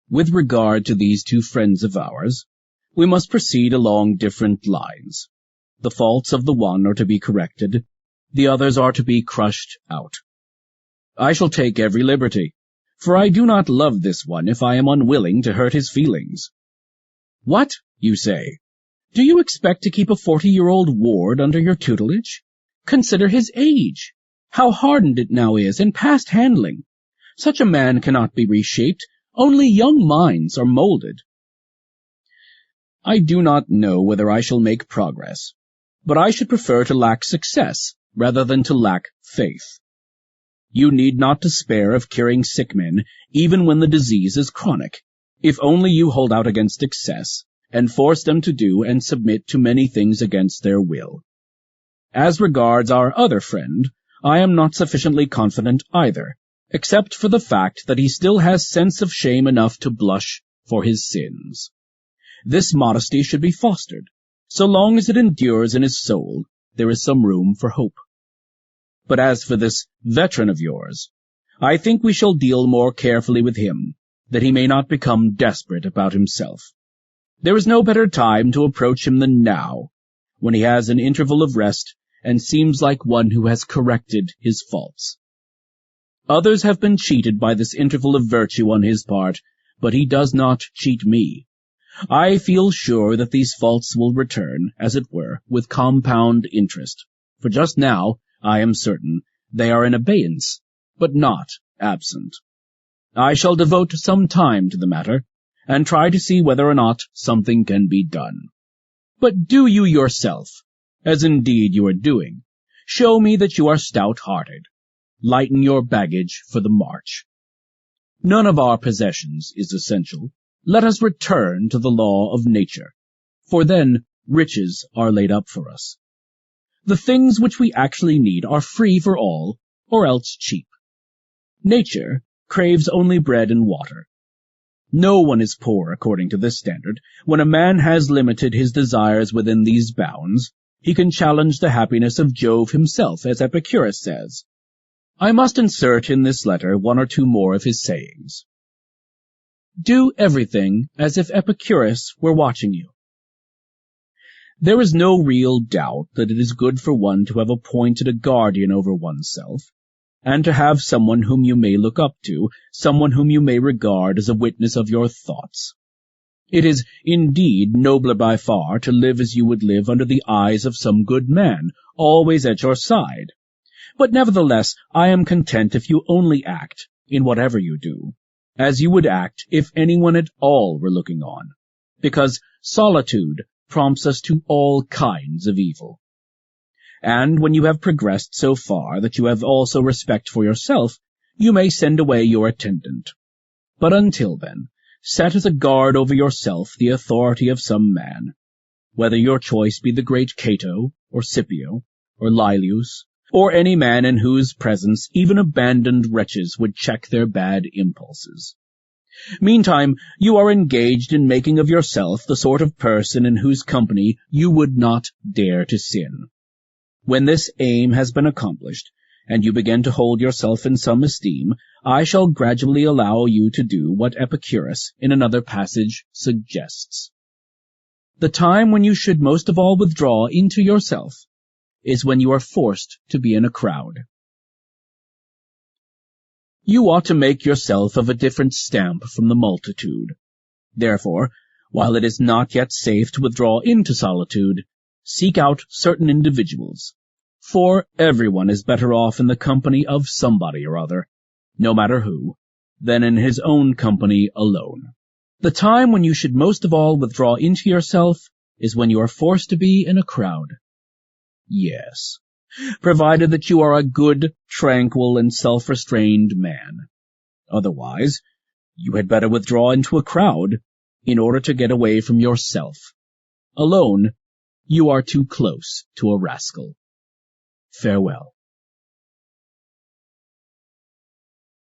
With regard to these two friends of ours, we must proceed along different lines. The faults of the one are to be corrected, the others are to be crushed out. I shall take every liberty, for I do not love this one if I am unwilling to hurt his feelings. What, you say? Do you expect to keep a 40-year-old ward under your tutelage? Consider his age, how hardened it now is and past handling. Such a man cannot be reshaped. Only young minds are molded. I do not know whether I shall make progress, but I should prefer to lack success rather than to lack faith. You need not despair of curing sick men, even when the disease is chronic, if only you hold out against excess, and force them to do and submit to many things against their will. As regards our other friend, I am not sufficiently confident either, except for the fact that he still has sense of shame enough to blush for his sins. This modesty should be fostered. So long as it endures in his soul, there is some room for hope. But as for this veteran of yours, I think we shall deal more carefully with him, that he may not become desperate about himself. There is no better time to approach him than now, when he has an interval of rest and seems like one who has corrected his faults. Others have been cheated by this interval of virtue on his part, but he does not cheat me. I feel sure that these faults will return, as it were, with compound interest, for just now, I am certain, they are in abeyance, but not absent. I shall devote some time to the matter, and try to see whether or not something can be done. But do you yourself, as indeed you are doing, show me that you are stout-hearted. Lighten your baggage for the march. None of our possessions is essential. Let us return to the law of nature, for then riches are laid up for us. The things which we actually need are free for all, or else cheap. Nature craves only bread and water. No one is poor according to this standard. When a man has limited his desires within these bounds, he can challenge the happiness of Jove himself, as Epicurus says. I must insert in this letter one or two more of his sayings. Do everything as if Epicurus were watching you. There is no real doubt that it is good for one to have appointed a guardian over oneself, and to have someone whom you may look up to, someone whom you may regard as a witness of your thoughts. It is, indeed, nobler by far to live as you would live under the eyes of some good man, always at your side. But nevertheless, I am content if you only act, in whatever you do, as you would act if anyone at all were looking on, because solitude prompts us to all kinds of evil. And when you have progressed so far that you have also respect for yourself, you may send away your attendant. But until then, set as a guard over yourself the authority of some man, whether your choice be the great Cato, or Scipio, or Laelius, or any man in whose presence even abandoned wretches would check their bad impulses. Meantime, you are engaged in making of yourself the sort of person in whose company you would not dare to sin. When this aim has been accomplished, and you begin to hold yourself in some esteem, I shall gradually allow you to do what Epicurus in another passage suggests. The time when you should most of all withdraw into yourself is when you are forced to be in a crowd. You ought to make yourself of a different stamp from the multitude. Therefore, while it is not yet safe to withdraw into solitude, seek out certain individuals, for everyone is better off in the company of somebody or other, no matter who, than in his own company alone. The time when you should most of all withdraw into yourself is when you are forced to be in a crowd. Yes, provided that you are a good, tranquil, and self-restrained man. Otherwise, you had better withdraw into a crowd in order to get away from yourself. Alone, you are too close to a rascal. Farewell.